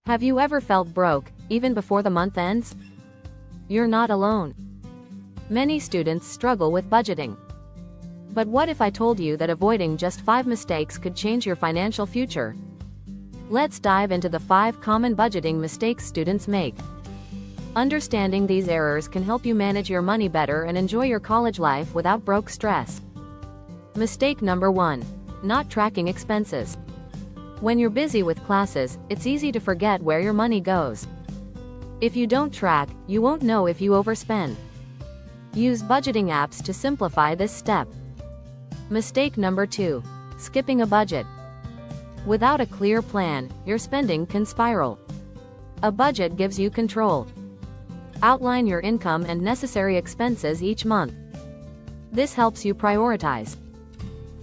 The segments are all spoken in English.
Have you ever felt broke, even before the month ends? You're not alone. Many students struggle with budgeting. But what if I told you that avoiding just 5 mistakes could change your financial future? Let's dive into the 5 common budgeting mistakes students make. Understanding these errors can help you manage your money better and enjoy your college life without broke stress. Mistake number 1. Not tracking expenses. When you're busy with classes, it's easy to forget where your money goes. If you don't track, you won't know if you overspend. Use budgeting apps to simplify this step. Mistake number 2. Skipping a budget. Without a clear plan, your spending can spiral. A budget gives you control. Outline your income and necessary expenses each month. This helps you prioritize.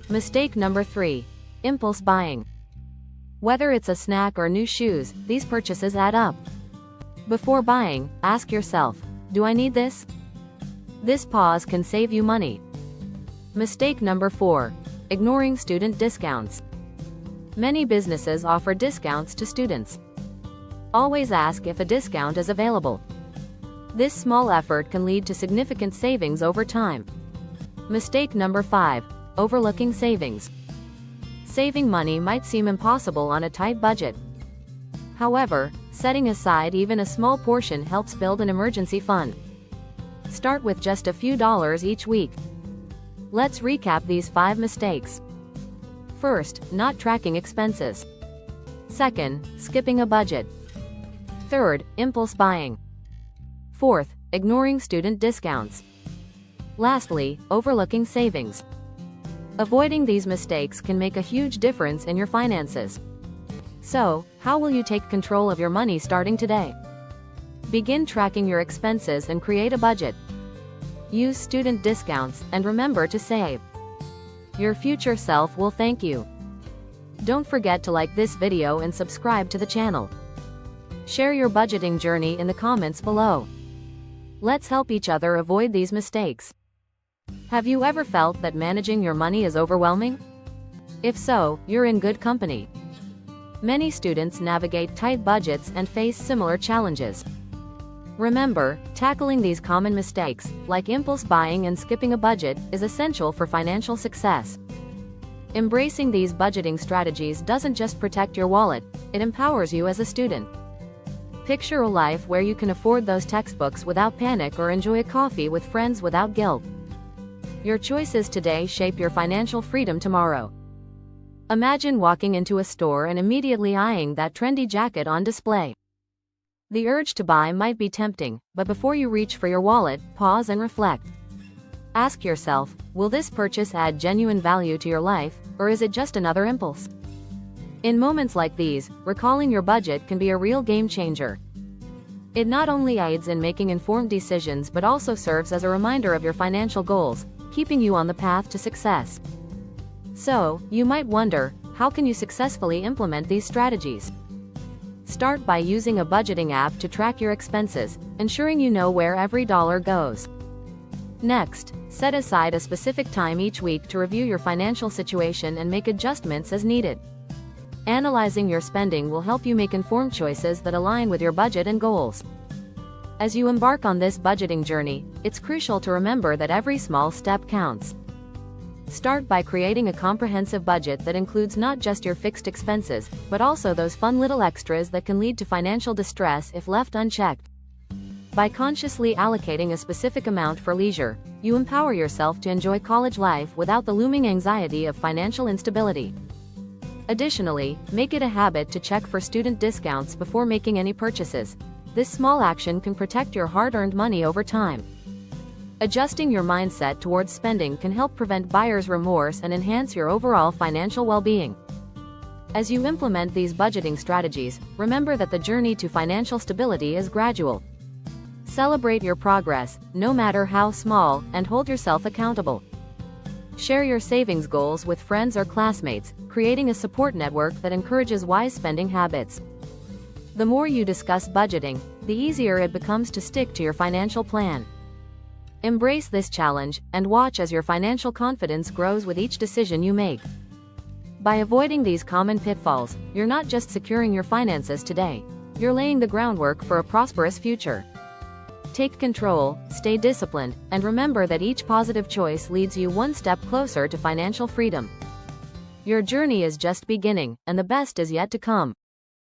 Mistake number 3. Impulse buying. Whether it's a snack or new shoes, these purchases add up. Before buying, ask yourself, do I need this? This pause can save you money. Mistake number 4. Ignoring student discounts. Many businesses offer discounts to students. Always ask if a discount is available. This small effort can lead to significant savings over time. Mistake number 5. Overlooking savings. Saving money might seem impossible on a tight budget. However, setting aside even a small portion helps build an emergency fund. Start with just a few dollars each week. Let's recap these 5 mistakes. First, not tracking expenses. Second, skipping a budget. Third, impulse buying. Fourth, ignoring student discounts. Lastly, overlooking savings. Avoiding these mistakes can make a huge difference in your finances. So, how will you take control of your money starting today? Begin tracking your expenses and create a budget. Use student discounts and remember to save. Your future self will thank you. Don't forget to like this video and subscribe to the channel. Share your budgeting journey in the comments below. Let's help each other avoid these mistakes. Have you ever felt that managing your money is overwhelming? If so, you're in good company. Many students navigate tight budgets and face similar challenges. Remember, tackling these common mistakes, like impulse buying and skipping a budget, is essential for financial success. Embracing these budgeting strategies doesn't just protect your wallet, it empowers you as a student. Picture a life where you can afford those textbooks without panic or enjoy a coffee with friends without guilt. Your choices today shape your financial freedom tomorrow. Imagine walking into a store and immediately eyeing that trendy jacket on display. The urge to buy might be tempting, but before you reach for your wallet, pause and reflect. Ask yourself, will this purchase add genuine value to your life, or is it just another impulse? In moments like these, recalling your budget can be a real game changer. It not only aids in making informed decisions but also serves as a reminder of your financial goals, keeping you on the path to success. So, you might wonder, how can you successfully implement these strategies? Start by using a budgeting app to track your expenses, ensuring you know where every dollar goes. Next, set aside a specific time each week to review your financial situation and make adjustments as needed. Analyzing your spending will help you make informed choices that align with your budget and goals. As you embark on this budgeting journey, it's crucial to remember that every small step counts. Start by creating a comprehensive budget that includes not just your fixed expenses, but also those fun little extras that can lead to financial distress if left unchecked. By consciously allocating a specific amount for leisure, you empower yourself to enjoy college life without the looming anxiety of financial instability. Additionally, make it a habit to check for student discounts before making any purchases. This small action can protect your hard-earned money over time. Adjusting your mindset towards spending can help prevent buyer's remorse and enhance your overall financial well-being. As you implement these budgeting strategies, remember that the journey to financial stability is gradual. Celebrate your progress, no matter how small, and hold yourself accountable. Share your savings goals with friends or classmates, creating a support network that encourages wise spending habits. The more you discuss budgeting, the easier it becomes to stick to your financial plan. Embrace this challenge, and watch as your financial confidence grows with each decision you make. By avoiding these common pitfalls, you're not just securing your finances today, You're laying the groundwork for a prosperous future. Take control, stay disciplined, and remember that each positive choice leads you one step closer to financial freedom. Your journey is just beginning, and the best is yet to come.